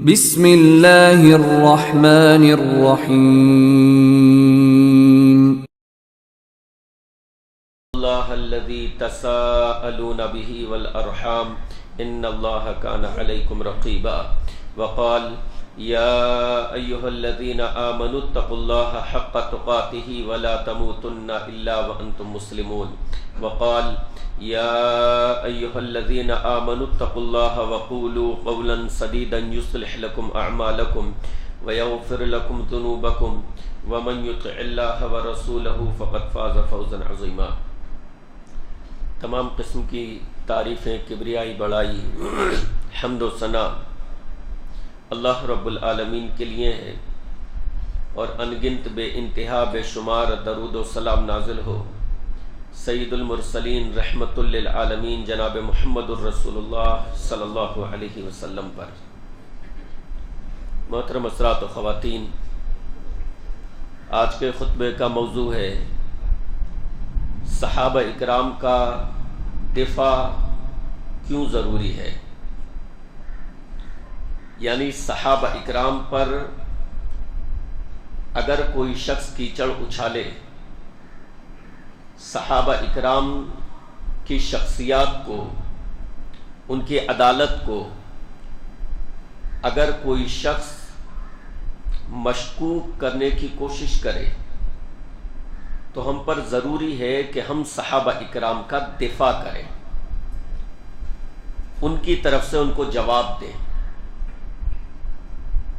بسم اللہ الرحمن الرحیم اللہ الذی تساءلون به والارحام ان اللہ کان علیکم رقیبا وقال یا ایہا الذین آمنوا اتقوا اللہ حق تقاته ولا تموتن الا وانتم مسلمون وقال یا ایہا الذین آمنوا اتقوا اللہ وقولوا قولا سدیدا یصلح لکم اعمالکم ویغفر لکم ذنوبکم ومن یطع اللہ ورسولہ فقد فاز فوزا عظیما۔ تمام قسم کی تعریفیں، کبریائی، بڑائی، حمد و ثنا اللہ رب العالمین کے لیے ہیں، اور انگنت بے انتہا بے شمار درود و سلام نازل ہو سید المرسلین رحمت للعالمین جناب محمد الرسول اللہ صلی اللہ علیہ وسلم پر۔ محترم حضرات و خواتین، آج کے خطبے کا موضوع ہے صحابہ اکرام کا دفاع کیوں ضروری ہے، یعنی صحابہ اکرام پر اگر کوئی شخص کیچڑ اچھالے، صحابہ اکرام کی شخصیات کو، ان کی عدالت کو اگر کوئی شخص مشکوک کرنے کی کوشش کرے تو ہم پر ضروری ہے کہ ہم صحابہ اکرام کا دفاع کریں، ان کی طرف سے ان کو جواب دیں،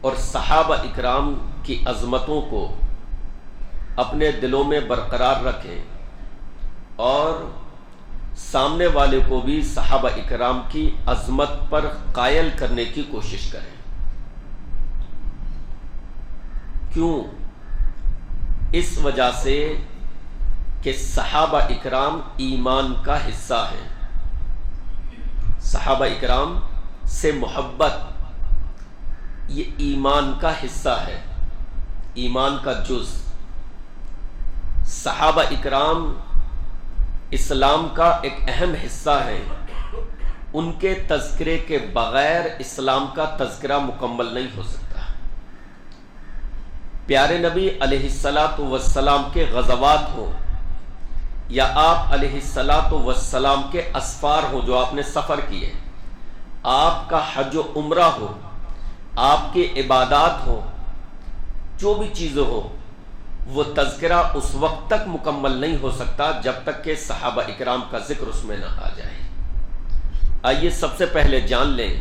اور صحابہ اکرام کی عظمتوں کو اپنے دلوں میں برقرار رکھیں، اور سامنے والے کو بھی صحابہ اکرام کی عظمت پر قائل کرنے کی کوشش کریں۔ کیوں؟ اس وجہ سے کہ صحابہ اکرام ایمان کا حصہ ہیں، صحابہ اکرام سے محبت یہ ایمان کا حصہ ہے، ایمان کا جز۔ صحابہ اکرام اسلام کا ایک اہم حصہ ہے، ان کے تذکرے کے بغیر اسلام کا تذکرہ مکمل نہیں ہو سکتا۔ پیارے نبی علیہ السلام کے غزوات ہوں یا آپ علیہ السلام کے اسفار ہوں جو آپ نے سفر کیے، آپ کا حج و عمرہ ہو، آپ کی عبادات ہو، جو بھی چیزیں ہو، وہ تذکرہ اس وقت تک مکمل نہیں ہو سکتا جب تک کہ صحابہ اکرام کا ذکر اس میں نہ آ جائے۔ آئیے سب سے پہلے جان لیں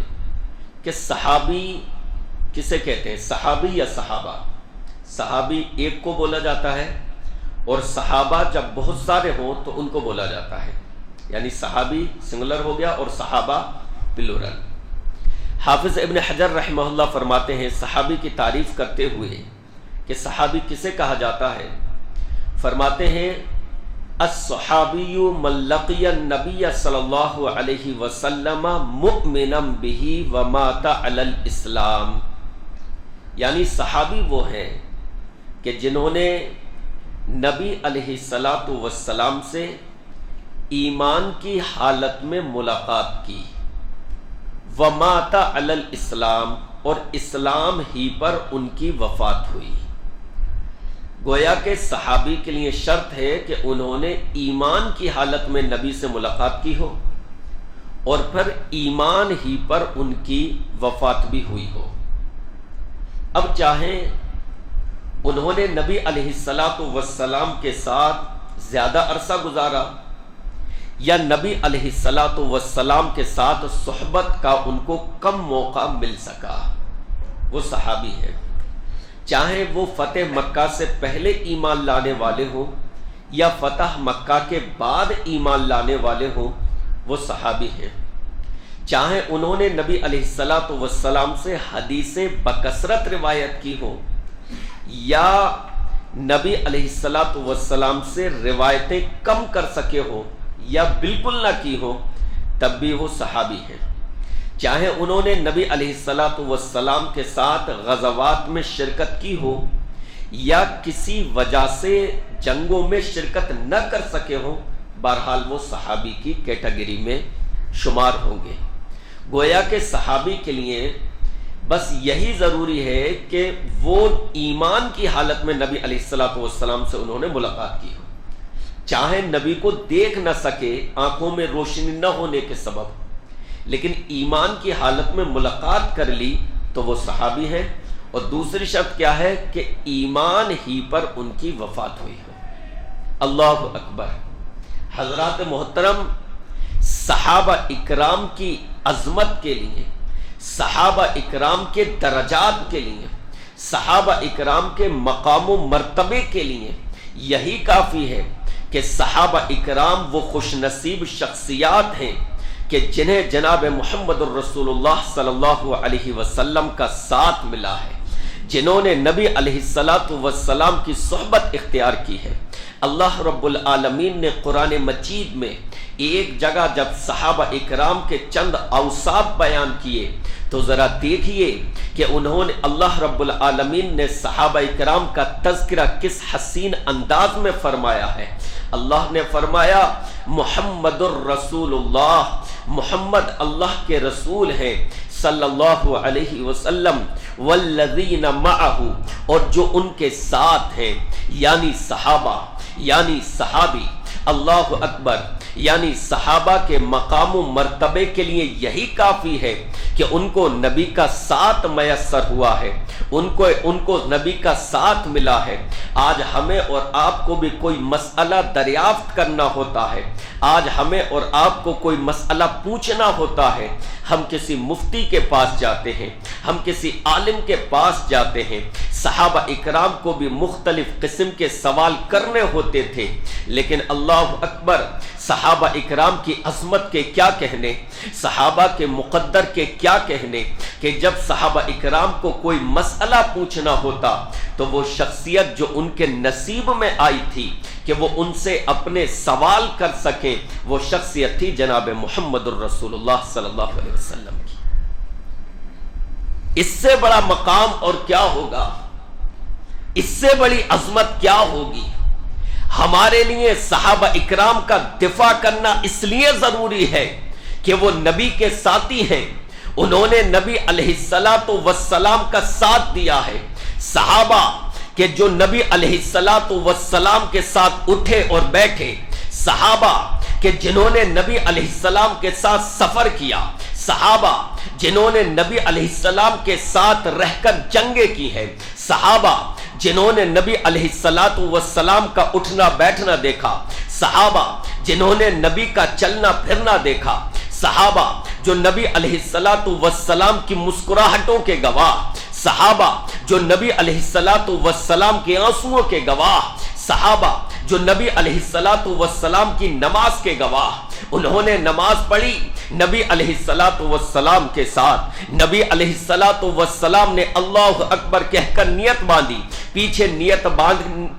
کہ صحابی کسے کہتے ہیں، صحابی یا صحابہ؟ صحابی ایک کو بولا جاتا ہے، اور صحابہ جب بہت سارے ہوں تو ان کو بولا جاتا ہے، یعنی صحابی سنگولر ہو گیا اور صحابہ پلورل۔ حافظ ابن حجر رحمہ اللہ فرماتے ہیں صحابی کی تعریف کرتے ہوئے کہ صحابی کسے کہا جاتا ہے، فرماتے ہیں الصحابی من لقی النبی صلی اللہ علیہ وسلم مؤمنا بہ ومات علی الاسلام، یعنی صحابی وہ ہیں کہ جنہوں نے نبی علیہ السلام سے ایمان کی حالت میں ملاقات کی، ومات علی الاسلام، اور اسلام ہی پر ان کی وفات ہوئی۔ گویا کہ صحابی کے لیے شرط ہے کہ انہوں نے ایمان کی حالت میں نبی سے ملاقات کی ہو، اور پھر ایمان ہی پر ان کی وفات بھی ہوئی ہو۔ اب چاہیں انہوں نے نبی علیہ السلام کے ساتھ زیادہ عرصہ گزارا یا نبی علیہ السلام کے ساتھ صحبت کا ان کو کم موقع مل سکا، وہ صحابی ہے۔ چاہے وہ فتح مکہ سے پہلے ایمان لانے والے ہوں یا فتح مکہ کے بعد ایمان لانے والے ہوں، وہ صحابی ہیں۔ چاہے انہوں نے نبی علیہ السلام سے حدیثیں بکثرت روایت کی ہوں یا نبی علیہ السلام سے روایتیں کم کر سکے ہوں یا بالکل نہ کی ہوں، تب بھی وہ صحابی ہیں۔ چاہے انہوں نے نبی علیہ السلام کے ساتھ غزوات میں شرکت کی ہو یا کسی وجہ سے جنگوں میں شرکت نہ کر سکے ہوں، بہرحال وہ صحابی کی کیٹیگری میں شمار ہوں گے۔ گویا کہ صحابی کے لیے بس یہی ضروری ہے کہ وہ ایمان کی حالت میں نبی علیہ الصلوۃ والسلام سے انہوں نے ملاقات کی ہو، چاہے نبی کو دیکھ نہ سکے آنکھوں میں روشنی نہ ہونے کے سبب، لیکن ایمان کی حالت میں ملاقات کر لی تو وہ صحابی ہیں۔ اور دوسری شرط کیا ہے کہ ایمان ہی پر ان کی وفات ہوئی ہو۔ اللہ اکبر۔ حضرات محترم، صحابہ اکرام کی عظمت کے لیے، صحابہ اکرام کے درجات کے لیے، صحابہ اکرام کے مقام و مرتبے کے لیے یہی کافی ہے کہ صحابہ اکرام وہ خوش نصیب شخصیات ہیں کہ جنہیں جناب محمد الرسول اللہ صلی اللہ علیہ وسلم کا ساتھ ملا ہے، جنہوں نے نبی علیہ السلام کی صحبت اختیار کی ہے۔ اللہ رب العالمین نے قرآن مجید میں ایک جگہ جب صحابہ اکرام کے چند اوصاف بیان کیے تو ذرا دیکھیے کہ انہوں نے، اللہ رب العالمین نے صحابہ اکرام کا تذکرہ کس حسین انداز میں فرمایا ہے۔ اللہ نے فرمایا محمد الرسول اللہ، محمد اللہ کے رسول ہیں صلی اللہ علیہ وسلم، والذین معہ، اور جو ان کے ساتھ ہیں، یعنی صحابہ، یعنی صحابی۔ اللہ اکبر۔ یعنی صحابہ کے مقام و مرتبے کے لیے یہی کافی ہے کہ ان کو نبی کا ساتھ میسر ہوا ہے، ان کو نبی کا ساتھ ملا ہے۔ آج ہمیں اور آپ کو بھی کوئی مسئلہ دریافت کرنا ہوتا ہے، آج ہمیں اور آپ کو کوئی مسئلہ پوچھنا ہوتا ہے، ہم کسی مفتی کے پاس جاتے ہیں، ہم کسی عالم کے پاس جاتے ہیں۔ صحابہ اکرام کو بھی مختلف قسم کے سوال کرنے ہوتے تھے، لیکن اللہ اکبر، صحابہ اکرام کی عظمت کے کیا کہنے، صحابہ کے مقدر کے کیا کہنے کہ جب صحابہ اکرام کو کوئی مسئلہ پوچھنا ہوتا تو وہ شخصیت جو ان کے نصیب میں آئی تھی کہ وہ ان سے اپنے سوال کر سکیں، وہ شخصیت تھی جناب محمد الرسول اللہ صلی اللہ علیہ وسلم کی۔ اس سے بڑا مقام اور کیا ہوگا، اس سے بڑی عظمت کیا ہوگی۔ ہمارے لیے صحابہ اکرام کا دفاع کرنا اس لیے ضروری ہے کہ وہ نبی کے ساتھی ہیں، انہوں نے نبی علیہ السلام کا ساتھ دیا ہے۔ صحابہ کہ جو نبی علیہ السلام کے ساتھ اٹھے اور بیٹھے، صحابہ کہ جنہوں نے نبی علیہ السلام کے ساتھ سفر کیا، صحابہ جنہوں نے نبی علیہ السلام کے ساتھ رہ کر جنگیں کی ہیں، صحابہ جنہوں نے نبی علیہ السلام کا اٹھنا بیٹھنا دیکھا، صحابہ جنہوں نے نبی کا چلنا پھرنا دیکھا، صحابہ جو نبی علیہ السلام کی مسکراہٹوں کے گواہ، صحابہ جو نبی علیہ السلام کے آنسوؤں کے گواہ، صحابہ جو نبی علیہ السلام کی نماز کے گواہ۔ انہوں نے نماز پڑھی نبی علیہ السلام کے ساتھ، نبی علیہ السلام نے اللہ اکبر کہہ کر نیت باندھی،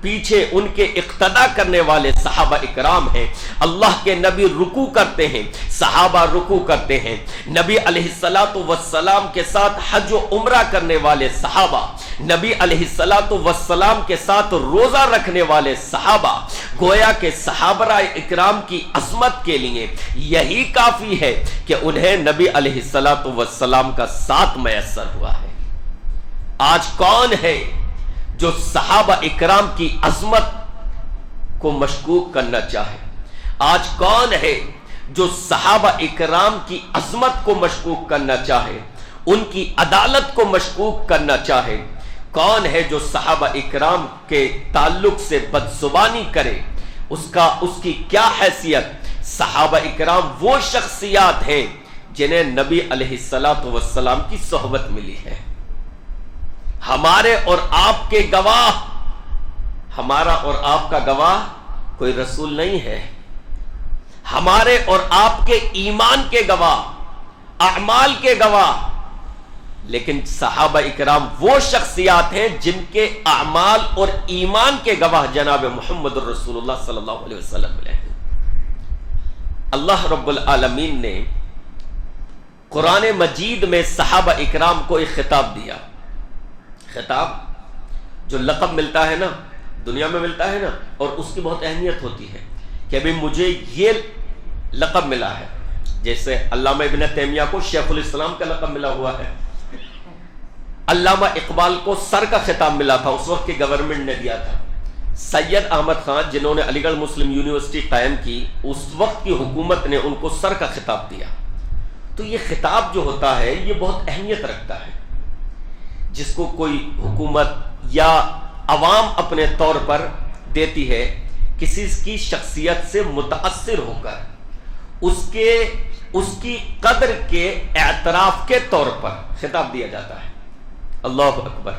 پیچھے ان کے اقتدا کرنے والے صحابہ اکرام ہیں۔ اللہ کے نبی رکوع کرتے ہیں، صحابہ رکوع کرتے ہیں۔ نبی علیہ السلام کے ساتھ حج و عمرہ کرنے والے صحابہ، نبی علیہ السلام کے ساتھ روزہ رکھنے والے صحابہ، گویا کہ صحابہ اکرام کی عظمت کے لیے یہی کافی ہے کہ انہیں نبی علیہ السلام کا ساتھ میسر ہوا ہے۔ آج کون ہے جو صحابہ اکرام کی عظمت کو مشکوک کرنا چاہے؟ آج کون ہے جو صحابہ اکرام کی عظمت کو مشکوک کرنا چاہے، ان کی عدالت کو مشکوک کرنا چاہے؟ کون ہے جو صحابہ اکرام کے تعلق سے بدزبانی کرے؟ اس کی کیا حیثیت؟ صحابہ اکرام وہ شخصیات ہیں جنہیں نبی علیہ السلام کی صحبت ملی ہے۔ ہمارے اور آپ کے گواہ، ہمارا اور آپ کا گواہ کوئی رسول نہیں ہے، ہمارے اور آپ کے ایمان کے گواہ، اعمال کے گواہ، لیکن صحابہ اکرام وہ شخصیات ہیں جن کے اعمال اور ایمان کے گواہ جناب محمد الرسول اللہ صلی اللہ علیہ وسلم ہیں۔ اللہ رب العالمین نے قرآن مجید میں صحابہ اکرام کو ایک خطاب دیا۔ خطاب جو لقب ملتا ہے نا، دنیا میں ملتا ہے نا، اور اس کی بہت اہمیت ہوتی ہے کہ ابھی مجھے یہ لقب ملا ہے، جیسے علامہ ابن تیمیہ کو شیخ الاسلام کا لقب ملا ہوا ہے، علامہ اقبال کو سر کا خطاب ملا تھا، اس وقت کی گورنمنٹ نے دیا تھا۔ سید احمد خان جنہوں نے علی گڑھ مسلم یونیورسٹی قائم کی، اس وقت کی حکومت نے ان کو سر کا خطاب دیا۔ تو یہ خطاب جو ہوتا ہے یہ بہت اہمیت رکھتا ہے، جس کو کوئی حکومت یا عوام اپنے طور پر دیتی ہے، کسی کی شخصیت سے متاثر ہو کر اس کی قدر کے اعتراف کے طور پر خطاب دیا جاتا ہے۔ اللہ اکبر۔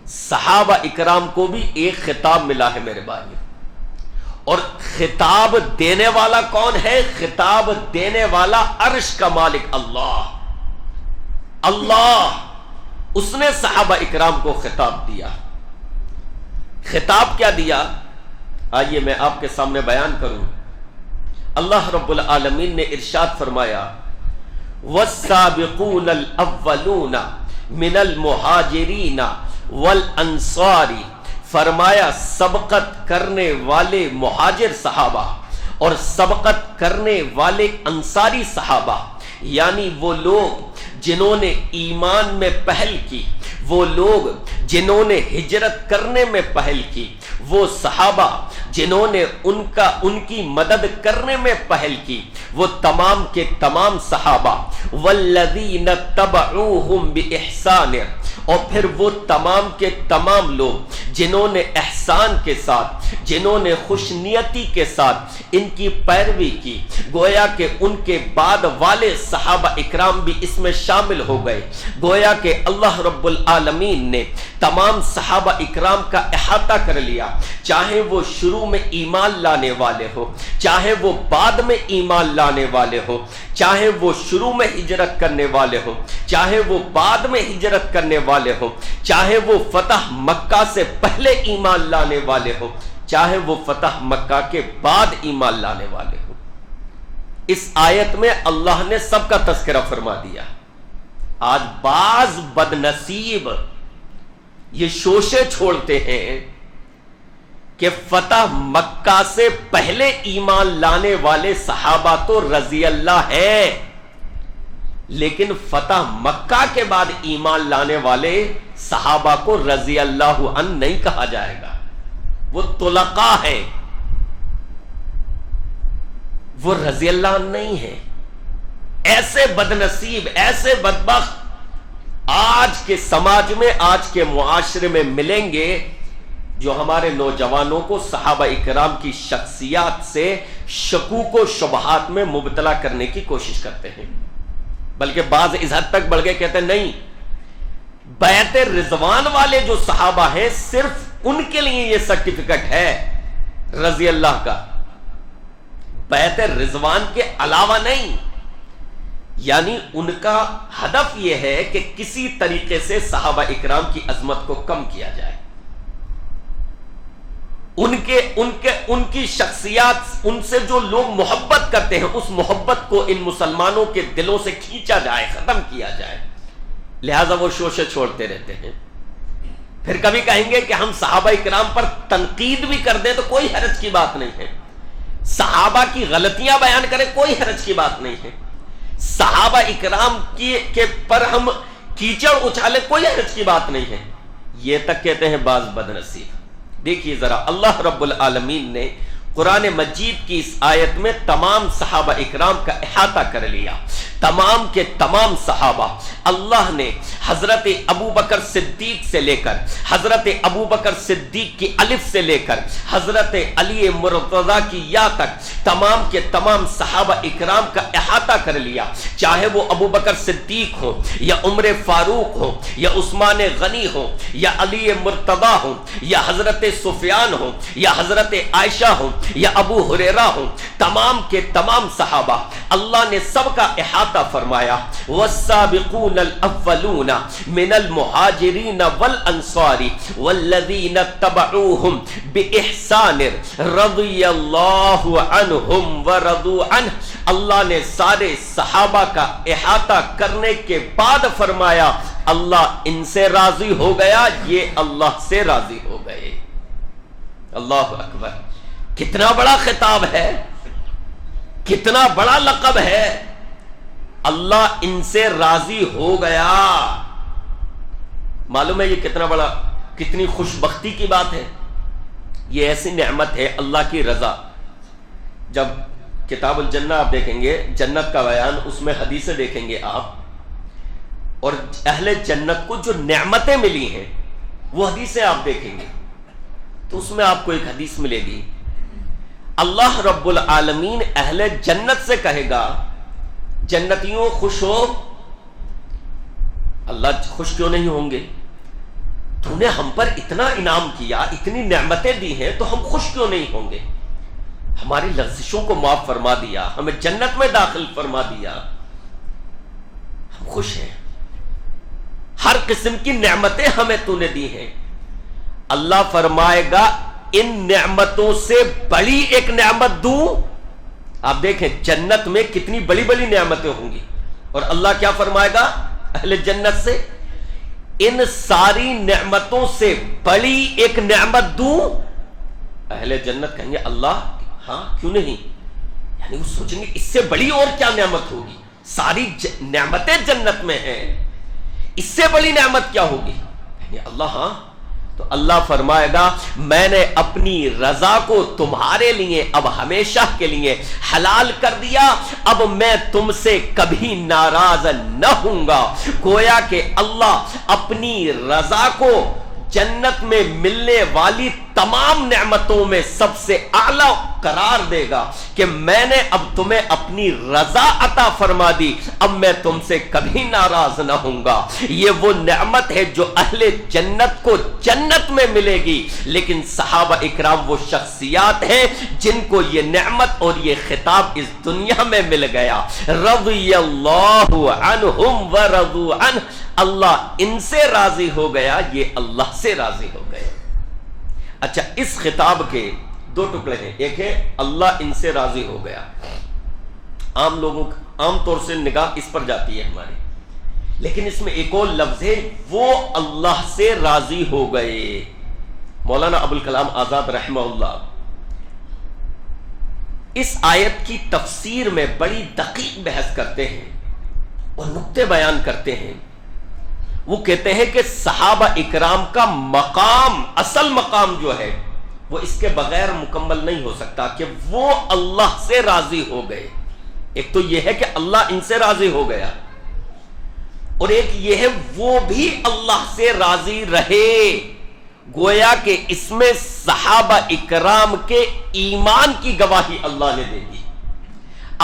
صحابہ اکرام کو بھی ایک خطاب ملا ہے میرے بھائی، اور خطاب دینے والا کون ہے؟ خطاب دینے والا عرش کا مالک اللہ، اس نے صحابہ اکرام کو خطاب دیا۔ خطاب کیا دیا؟ آئیے میں آپ کے سامنے بیان کروں۔ اللہ رب العالمین نے ارشاد فرمایا، وَالسَّابِقُونَ الْأَوَّلُونَ مِنَ الْمُهَاجِرِينَ وَالْأَنصَارِ، فرمایا سبقت کرنے والے مہاجر صحابہ اور سبقت کرنے والے انصاری صحابہ، یعنی وہ لوگ جنہوں نے ایمان میں پہل کی، وہ لوگ جنہوں نے ہجرت کرنے میں پہل کی، وہ صحابہ جنہوں نے ان کی مدد کرنے میں پہل کی، وہ تمام کے تمام صحابہ، والذین تبعوہم بإحسان، اور پھر وہ تمام کے تمام لوگ جنہوں نے احسان کے ساتھ، جنہوں نے خوش نیتی کے ساتھ ان کی پیروی کی، گویا کہ ان کے بعد والے صحابہ اکرام بھی اس میں شامل ہو گئے۔ گویا کہ اللہ رب العالمین نے تمام صحابہ اکرام کا احاطہ کر لیا، چاہے وہ شروع میں ایمان لانے والے ہو، چاہے وہ بعد میں ایمان لانے والے ہو، چاہے وہ شروع میں ہجرت کرنے والے ہو، چاہے وہ بعد میں ہجرت کرنے والے ہو، چاہے وہ فتح مکہ سے پہلے ایمان لانے والے ہو، چاہے وہ فتح مکہ کے بعد ایمان لانے والے ہو۔ اس آیت میں اللہ نے سب کا تذکرہ فرما دیا۔ آج بعض بد نصیب یہ شوشے چھوڑتے ہیں کہ فتح مکہ سے پہلے ایمان لانے والے صحابہ تو رضی اللہ ہیں، لیکن فتح مکہ کے بعد ایمان لانے والے صحابہ کو رضی اللہ عنہ نہیں کہا جائے گا، وہ طلقاء ہیں، وہ رضی اللہ عنہ نہیں ہے۔ ایسے بد نصیب، ایسے بدبخت آج کے سماج میں، آج کے معاشرے میں ملیں گے، جو ہمارے نوجوانوں کو صحابہ اکرام کی شخصیات سے شکوک و شبہات میں مبتلا کرنے کی کوشش کرتے ہیں، بلکہ بعض اس حد تک بڑھ گئے، کہتے ہیں نہیں، بیعت رضوان والے جو صحابہ ہیں صرف ان کے لیے یہ سرٹیفکیٹ ہے رضی اللہ کا، بیعت رضوان کے علاوہ نہیں۔ یعنی ان کا ہدف یہ ہے کہ کسی طریقے سے صحابہ اکرام کی عظمت کو کم کیا جائے، ان کی شخصیات، ان سے جو لوگ محبت کرتے ہیں اس محبت کو ان مسلمانوں کے دلوں سے کھینچا جائے، ختم کیا جائے، لہذا وہ شوشے چھوڑتے رہتے ہیں۔ پھر کبھی کہیں گے کہ ہم صحابہ اکرام پر تنقید بھی کر دیں تو کوئی حرج کی بات نہیں ہے، صحابہ کی غلطیاں بیان کریں کوئی حرج کی بات نہیں ہے، صحابہ اکرام کے پر ہم کیچڑ اچھالے کوئی حرج کی بات نہیں ہے، یہ تک کہتے ہیں بعض بد نصیب۔ دیکھیے ذرا، اللہ رب العالمین نے قرآن مجید کی اس آیت میں تمام صحابہ اکرام کا احاطہ کر لیا، تمام کے تمام صحابہ۔ اللہ نے حضرت ابو بکر صدیق سے لے کر، حضرت ابو بکر صدیق کی الف سے لے کر حضرت علی مرتضیٰ کی یا تک تمام کے تمام صحابہ اکرام کا احاطہ کر لیا، چاہے وہ ابو بکر صدیق ہو یا عمر فاروق ہو یا عثمان غنی ہو یا علی مرتضیٰ ہو یا حضرت سفیان ہو یا حضرت عائشہ ہو یا ابو ہریرہ ہو، تمام کے تمام صحابہ اللہ نے سب کا احاطہ فرمایا۔ والسابقون الاولون من المہاجرین والانصار والذین تبعوہم باحسان رضی اللہ عنہم ورضوا عنہ، اللہ نے سارے صحابہ کا احاطہ کرنے کے بعد فرمایا اللہ ان سے راضی ہو گیا، یہ اللہ سے راضی ہو گئے۔ اللہ اکبر، کتنا بڑا خطاب ہے، کتنا بڑا لقب ہے، اللہ ان سے راضی ہو گیا۔ معلوم ہے یہ کتنی خوش بختی کی بات ہے. یہ ایسی نعمت ہے اللہ کی رضا. جب کتاب الجنہ آپ دیکھیں گے جنت کا بیان، اس میں حدیثیں دیکھیں گے آپ، اور اہل جنت کو جو نعمتیں ملی ہیں وہ حدیثیں آپ دیکھیں گے تو اس میں آپ کو ایک حدیث ملے گی. اللہ رب العالمین اہل جنت سے کہے گا جنتیوں خوش ہو. اللہ خوش کیوں نہیں ہوں گے؟ تو نے ہم پر اتنا انعام کیا، اتنی نعمتیں دی ہیں، تو ہم خوش کیوں نہیں ہوں گے؟ ہماری لغزشوں کو معاف فرما دیا، ہمیں جنت میں داخل فرما دیا، ہم خوش ہیں. ہر قسم کی نعمتیں ہمیں تو نے دی ہیں. اللہ فرمائے گا ان نعمتوں سے بڑی ایک نعمت دوں. آپ دیکھیں جنت میں کتنی بڑی بڑی نعمتیں ہوں گی، اور اللہ کیا فرمائے گا اہل جنت سے؟ ان ساری نعمتوں سے بڑی ایک نعمت دوں. اہل جنت کہیں گے اللہ ہاں کیوں نہیں. یعنی وہ سوچیں گے اس سے بڑی اور کیا نعمت ہوگی؟ ساری نعمتیں جنت میں ہیں، اس سے بڑی نعمت کیا ہوگی؟ کہیں گے اللہ ہاں. تو اللہ فرمائے گا میں نے اپنی رضا کو تمہارے لیے اب ہمیشہ کے لیے حلال کر دیا، اب میں تم سے کبھی ناراض نہ ہوں گا. گویا کہ اللہ اپنی رضا کو جنت میں ملنے والی تمام نعمتوں میں سب سے اعلیٰ قرار دے گا کہ میں نے اب تمہیں اپنی رضا عطا فرما دی، اب میں تم سے کبھی ناراض نہ ہوں گا. یہ وہ نعمت ہے جو اہل جنت کو جنت میں ملے گی. لیکن صحابہ اکرام وہ شخصیات ہیں جن کو یہ نعمت اور یہ خطاب اس دنیا میں مل گیا. رضی اللہ عنہم ورضوا عنہ، اللہ ان سے راضی ہو گیا، یہ اللہ سے راضی ہو گئے. اچھا اس خطاب کے دو ٹکڑے ہیں. ایک ہے اللہ ان سے راضی ہو گیا. عام طور سے نگاہ اس پر جاتی ہے ہماری، لیکن اس میں ایک اور لفظ ہے وہ اللہ سے راضی ہو گئے. مولانا ابوالکلام آزاد رحمہ اللہ اس آیت کی تفسیر میں بڑی دقیق بحث کرتے ہیں اور نقطے بیان کرتے ہیں. وہ کہتے ہیں کہ صحابہ اکرام کا مقام، اصل مقام جو ہے وہ اس کے بغیر مکمل نہیں ہو سکتا کہ وہ اللہ سے راضی ہو گئے. ایک تو یہ ہے کہ اللہ ان سے راضی ہو گیا، اور ایک یہ ہے وہ بھی اللہ سے راضی رہے. گویا کہ اس میں صحابہ اکرام کے ایمان کی گواہی اللہ نے دے دی.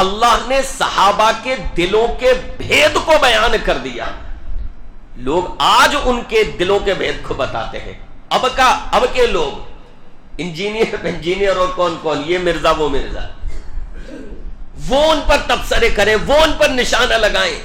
اللہ نے صحابہ کے دلوں کے بھید کو بیان کر دیا. لوگ آج ان کے دلوں کے بھید کو بتاتے ہیں. اب کے لوگ انجینئر اور کون یہ مرزا وہ مرزا، وہ ان پر تبصرے کریں، وہ ان پر نشانہ لگائیں.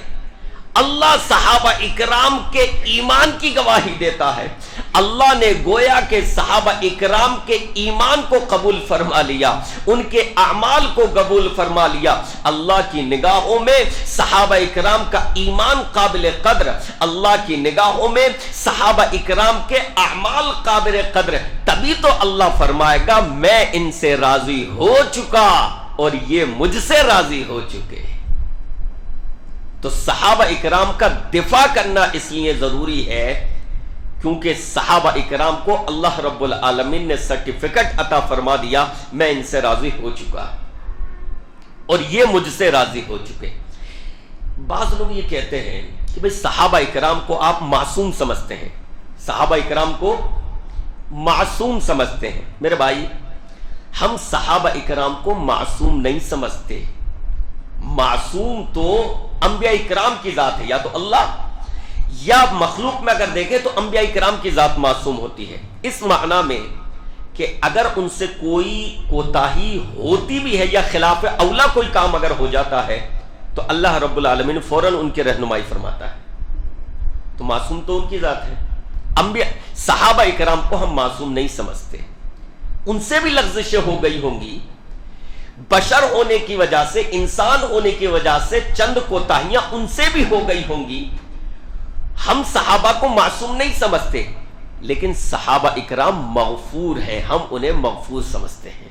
اللہ صحابہ اکرام کے ایمان کی گواہی دیتا ہے. اللہ نے گویا کہ صحابہ اکرام کے ایمان کو قبول فرما لیا، ان کے اعمال کو قبول فرما لیا. اللہ کی نگاہوں میں صحابہ اکرام کا ایمان قابل قدر، اللہ کی نگاہوں میں صحابہ اکرام کے اعمال قابل قدر. تبھی تو اللہ فرمائے گا میں ان سے راضی ہو چکا اور یہ مجھ سے راضی ہو چکے. تو صحابہ اکرام کا دفاع کرنا اس لیے ضروری ہے کیونکہ صحابہ اکرام کو اللہ رب العالمین نے سرٹیفکیٹ عطا فرما دیا میں ان سے راضی ہو چکا اور یہ مجھ سے راضی ہو چکے. بعض لوگ یہ کہتے ہیں کہ بھئی صحابہ اکرام کو آپ معصوم سمجھتے ہیں، صحابہ اکرام کو معصوم سمجھتے ہیں. میرے بھائی ہم صحابہ اکرام کو معصوم نہیں سمجھتے. معصوم تو انبیاء اکرام کی ذات ہے، یا تو اللہ یا مخلوق میں اگر دیکھیں تو انبیاء اکرام کی ذات معصوم ہوتی ہے. اس معنی میں کہ اگر ان سے کوئی کوتاہی ہوتی بھی ہے یا خلاف اولا کوئی کام اگر ہو جاتا ہے تو اللہ رب العالمین فوراً ان کی رہنمائی فرماتا ہے. تو معصوم تو ان کی ذات ہے. انبیاء صحابہ اکرام کو ہم معصوم نہیں سمجھتے. ان سے بھی لغزشیں ہو گئی ہوں گی، بشر ہونے کی وجہ سے، انسان ہونے کی وجہ سے چند کوتاہیاں ان سے بھی ہو گئی ہوں گی. ہم صحابہ کو معصوم نہیں سمجھتے، لیکن صحابہ اکرام مغفور ہیں، ہم انہیں مغفور سمجھتے ہیں.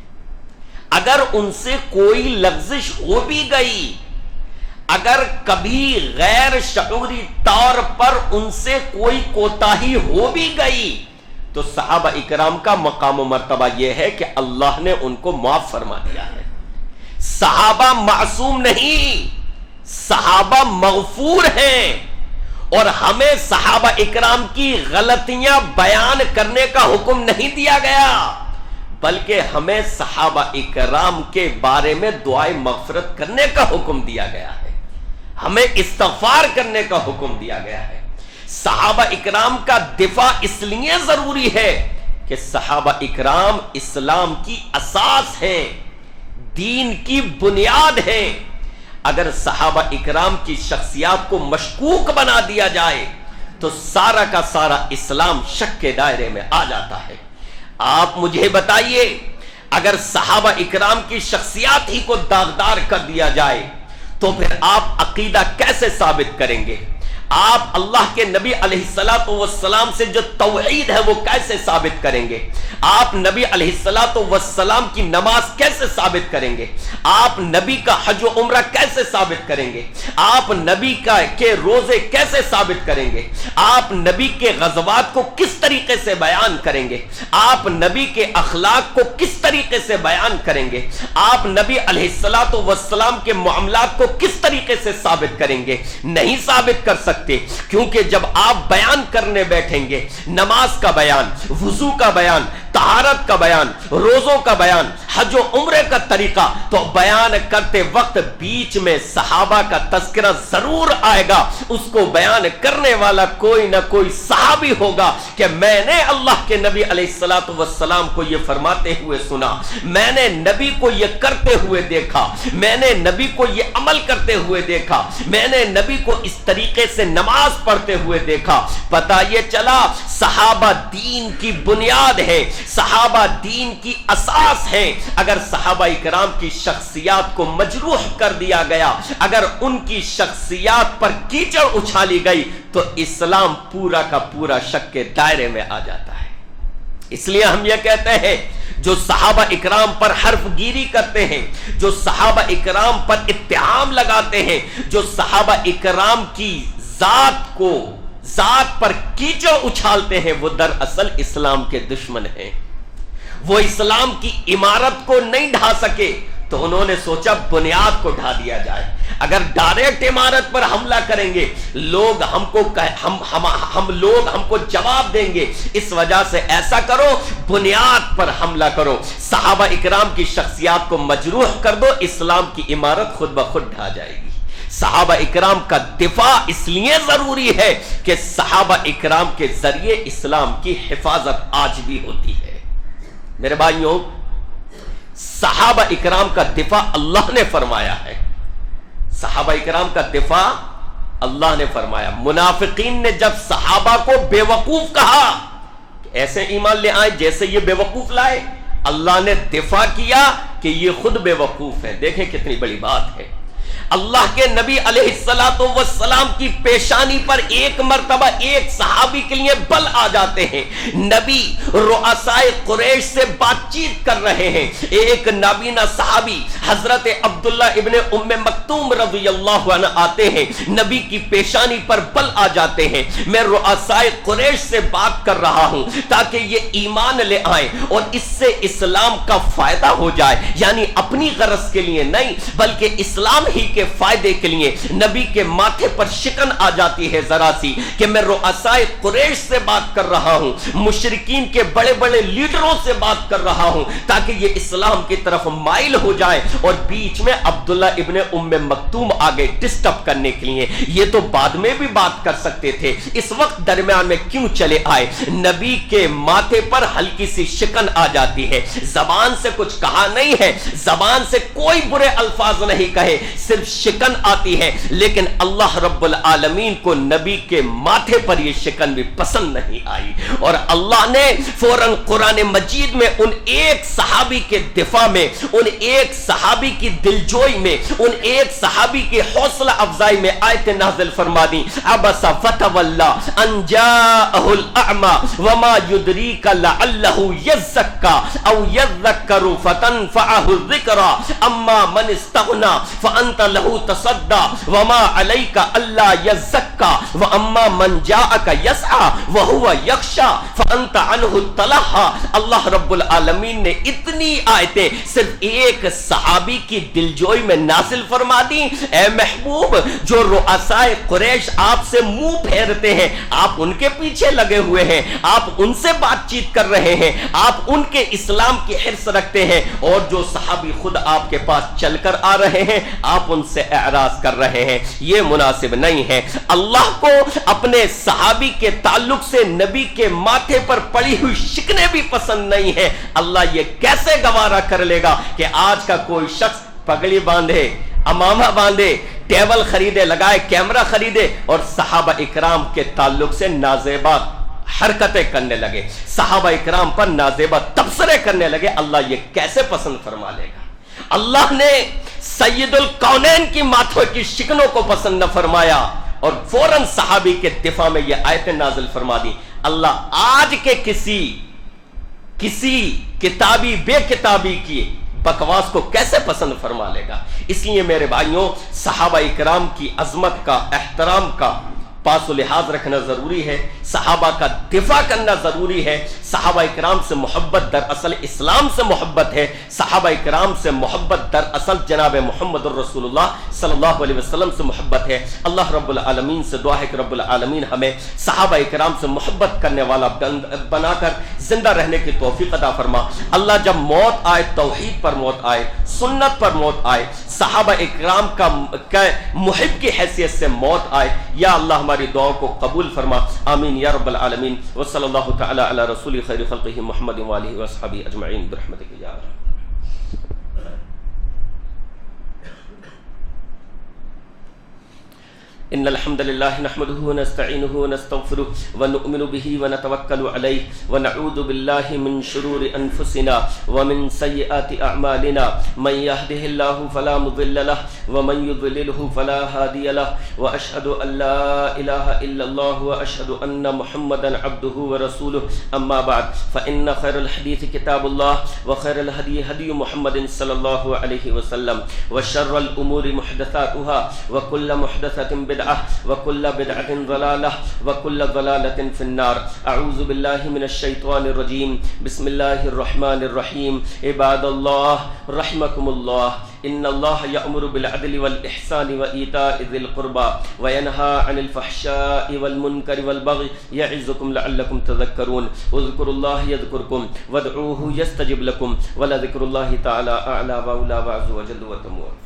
اگر ان سے کوئی لغزش ہو بھی گئی، اگر کبھی غیر شعوری طور پر ان سے کوئی کوتاہی ہو بھی گئی تو صحابہ اکرام کا مقام و مرتبہ یہ ہے کہ اللہ نے ان کو معاف فرما دیا ہے. صحابہ معصوم نہیں، صحابہ مغفور ہیں، اور ہمیں صحابہ اکرام کی غلطیاں بیان کرنے کا حکم نہیں دیا گیا، بلکہ ہمیں صحابہ اکرام کے بارے میں دعائے مغفرت کرنے کا حکم دیا گیا ہے، ہمیں استغفار کرنے کا حکم دیا گیا ہے. صحابہ اکرام کا دفاع اس لیے ضروری ہے کہ صحابہ اکرام اسلام کی اساس ہیں، دین کی بنیاد ہیں. اگر صحابہ اکرام کی شخصیات کو مشکوک بنا دیا جائے تو سارا کا سارا اسلام شک کے دائرے میں آ جاتا ہے. آپ مجھے بتائیے، اگر صحابہ اکرام کی شخصیات ہی کو داغدار کر دیا جائے تو پھر آپ عقیدہ کیسے ثابت کریں گے؟ آپ اللہ کے نبی علیہ الصلوۃ والسلام سے جو توحید ہے وہ کیسے ثابت کریں گے؟ آپ نبی علیہ الصلوۃ والسلام کی نماز کیسے ثابت کریں گے؟ آپ نبی کا حج و عمرہ کیسے ثابت کریں گے؟ آپ نبی کے روزے کیسے ثابت کریں گے؟ آپ نبی کے غزوات کو کس طریقے سے بیان کریں گے؟ آپ نبی کے اخلاق کو کس طریقے سے بیان کریں گے؟ آپ نبی علیہ الصلوۃ والسلام کے معاملات کو کس طریقے سے ثابت کریں گے؟ نہیں ثابت کر سکتے، کیونکہ جب آپ بیان کرنے بیٹھیں گے، نماز کا بیان، وضو کا بیان، طہارت کا بیان، روزوں کا بیان، حج و عمرے کا طریقہ، تو بیان کرتے وقت بیچ میں صحابہ کا تذکرہ ضرور آئے گا. اس کو بیان کرنے والا کوئی نہ کوئی صحابی ہوگا کہ میں نے اللہ کے نبی علیہ الصلوۃ والسلام کو یہ فرماتے ہوئے سنا، میں نے نبی کو یہ کرتے ہوئے دیکھا، میں نے نبی کو یہ عمل کرتے ہوئے دیکھا، میں نے نبی کو اس طریقے سے نماز پڑھتے ہوئے دیکھا. پتہ یہ چلا صحابہ دین کی بنیاد ہے، صحابہ دین کی اساس ہے. اگر صحابہ اکرام کی شخصیات کو مجروح کر دیا گیا، اگر ان کی شخصیات پر کیچڑ اچھالی گئی تو اسلام پورا کا پورا شک کے دائرے میں آ جاتا ہے. اس لیے ہم یہ کہتے ہیں جو صحابہ اکرام پر حرف گیری کرتے ہیں، جو صحابہ اکرام پر اتہام لگاتے ہیں، جو صحابہ اکرام کی ذات پر کیچڑ اچھالتے ہیں، وہ دراصل اسلام کے دشمن ہیں. وہ اسلام کی عمارت کو نہیں ڈھا سکے تو انہوں نے سوچا بنیاد کو ڈھا دیا جائے. اگر ڈائریکٹ عمارت پر حملہ کریں گے لوگ ہم کو جواب دیں گے، اس وجہ سے ایسا کرو بنیاد پر حملہ کرو، صحابہ اکرام کی شخصیات کو مجروح کر دو، اسلام کی عمارت خود بخود ڈھا جائے گی. صحابہ اکرام کا دفاع اس لیے ضروری ہے کہ صحابہ اکرام کے ذریعے اسلام کی حفاظت آج بھی ہوتی ہے. میرے بھائیوں، صحابہ اکرام کا دفاع اللہ نے فرمایا ہے، صحابہ اکرام کا دفاع اللہ نے فرمایا. منافقین نے جب صحابہ کو بے وقوف کہا کہ ایسے ایمان لے آئے جیسے یہ بے وقوف لائے، اللہ نے دفاع کیا کہ یہ خود بے وقوف ہیں. دیکھیں کتنی بڑی بات ہے. اللہ کے نبی علیہ الصلوۃ والسلام کی پیشانی پر ایک مرتبہ ایک صحابی کے لیے بل آ جاتے ہیں. نبی رؤسائے قریش سے بات چیت کر رہے ہیں، ایک نابینا صحابی حضرت عبداللہ ابن ام مکتوم رضی اللہ عنہ آتے ہیں، نبی کی پیشانی پر بل آ جاتے ہیں. میں رؤسائے قریش سے بات کر رہا ہوں تاکہ یہ ایمان لے آئیں اور اس سے اسلام کا فائدہ ہو جائے، یعنی اپنی غرض کے لیے نہیں بلکہ اسلام ہی کے فائدے کے لیے. نبی کے ماتھے پر شکن آ جاتی ہے ذرا سی کہ میں رؤسائے قریش سے بات کر رہا ہوں، مشرکین کے بڑے بڑے لیڈروں سے بات کر رہا ہوں تاکہ یہ اسلام کی طرف مائل ہو جائے. اور بیچ میں عبداللہ ابن ام مکتوم آگے ڈسٹرب کرنے کے لیے. یہ تو بعد میں بھی بات کر سکتے تھے، اس وقت درمیان میں کیوں چلے آئے؟ نبی کے ماتھے پر ہلکی سی شکن آ جاتی ہے، زبان سے کچھ کہا نہیں ہے، زبان سے کوئی برے الفاظ نہیں کہے، صرف شکن آتی ہے. لیکن اللہ رب العالمین کو نبی کے ماتھے پر یہ شکن بھی پسند نہیں آئی اور اللہ نے فوراً قرآن مجید میں ان ایک صحابی کے دفاع میں، ان ایک صحابی کی دلجوئی میں، ان ایک صحابی کی حوصلہ افزائی میں آیت نازل فرما دی. عبس فتولی ان جاءہ الاعمی وما یدریک لعلہ یزکا او یذکر فتنفعہ الذکرى اما من استغنی فانت فلہ تصدى وما علیک الا یزکا واما من جاءک یسعى وهو یخشى فانت عنہ تلہا. اللہ رب العالمین نے اتنی آیتیں صرف ایک صحابی کی دلجوئی میں نازل فرما دی. اے محبوب، جو رؤسائے قریش آپ سے منہ پھیرتے ہیں، آپ ان کے پیچھے لگے ہوئے ہیں، آپ ان سے بات چیت کر رہے ہیں، آپ ان کے اسلام کی حرص رکھتے ہیں، اور جو صحابی خود آپ کے پاس چل کر آ رہے ہیں آپ ان سے اعراض کر رہے ہیں. یہ مناسب نہیں ہے. اللہ کو اپنے صحابی کے تعلق سے نبی کے ماتھے پر پڑی ہوئی شکنیں بھی پسند نہیں ہے. اللہ یہ کیسے گوارا کر لے گا کہ آج کا کوئی شخص پگڑی باندھے، امامہ باندھے، ٹیبل خریدے، لگائے، کیمرہ خریدے اور صحابہ اکرام کے تعلق سے نازیبا حرکتیں کرنے لگے، صحابہ اکرام پر نازیبا تبصرے کرنے لگے. اللہ یہ کیسے پسند فرما لے گا؟ اللہ نے سید الکونین کی ماتھوں کی شکنوں کو پسند نہ فرمایا اور فوراً صحابی کے دفاع میں یہ آیتیں نازل فرما دی. اللہ آج کے کسی کتابی بے کتابی کی بکواس کو کیسے پسند فرما لے گا؟ اس لیے میرے بھائیوں، صحابہ اکرام کی عظمت کا، احترام کا پاس و لحاظ رکھنا ضروری ہے، صحابہ کا دفاع کرنا ضروری ہے. صحابہ اکرام سے محبت دراصل اسلام سے محبت ہے. صحابہ اکرام سے محبت دراصل جناب محمد الرسول اللہ صلی اللہ علیہ وسلم سے محبت ہے. اللہ رب العالمین سے دعا ہے کہ رب العالمین ہمیں صحابہ اکرام سے محبت کرنے والا بنا کر زندہ رہنے کی توفیق عطا فرما. اللہ جب موت آئے، توحید پر موت آئے، سنت پر موت آئے، صحابہ اکرام کا محب کی حیثیت سے موت آئے، یا اللہ ہماری دعاؤں کو قبول فرما. آمین یا رب العالمین. وصلی اللہ تعالی علی رسول خیر خلقہ محمد وآلہ وصحبہ اجمعین برحمتک یا رب. ان الحمد لله نحمده ونستعينه ونستغفره ونؤمن به ونتوكل عليه ونعوذ بالله من شرور انفسنا ومن سيئات اعمالنا. من يهده الله فلا مضل له ومن يضلله فلا هادي له واشهد ان لا اله الا الله واشهد ان محمدا عبده ورسوله. اما بعد فان خير الحديث كتاب الله وخير الهدي هدي محمد صلى الله عليه وسلم وشر الامور محدثاتها وكل محدثة بدعة وكل بدعة ضلالة وكل ضلالة في النار. أعوذ بالله من الشيطان الرجيم. بسم الله الرحمن الرحيم. عباد الله رحمكم الله. إن الله يأمر بالعدل والإحسان وإيتاء ذي القربى وينهى عن الفحشاء والمنكر والبغي يعظكم لعلكم تذكرون. اذكروا الله يذكركم وادعوه يستجب لكم ولذكر الله تعالى أعلى وأولى وأعز وجل وأتم وأكبر.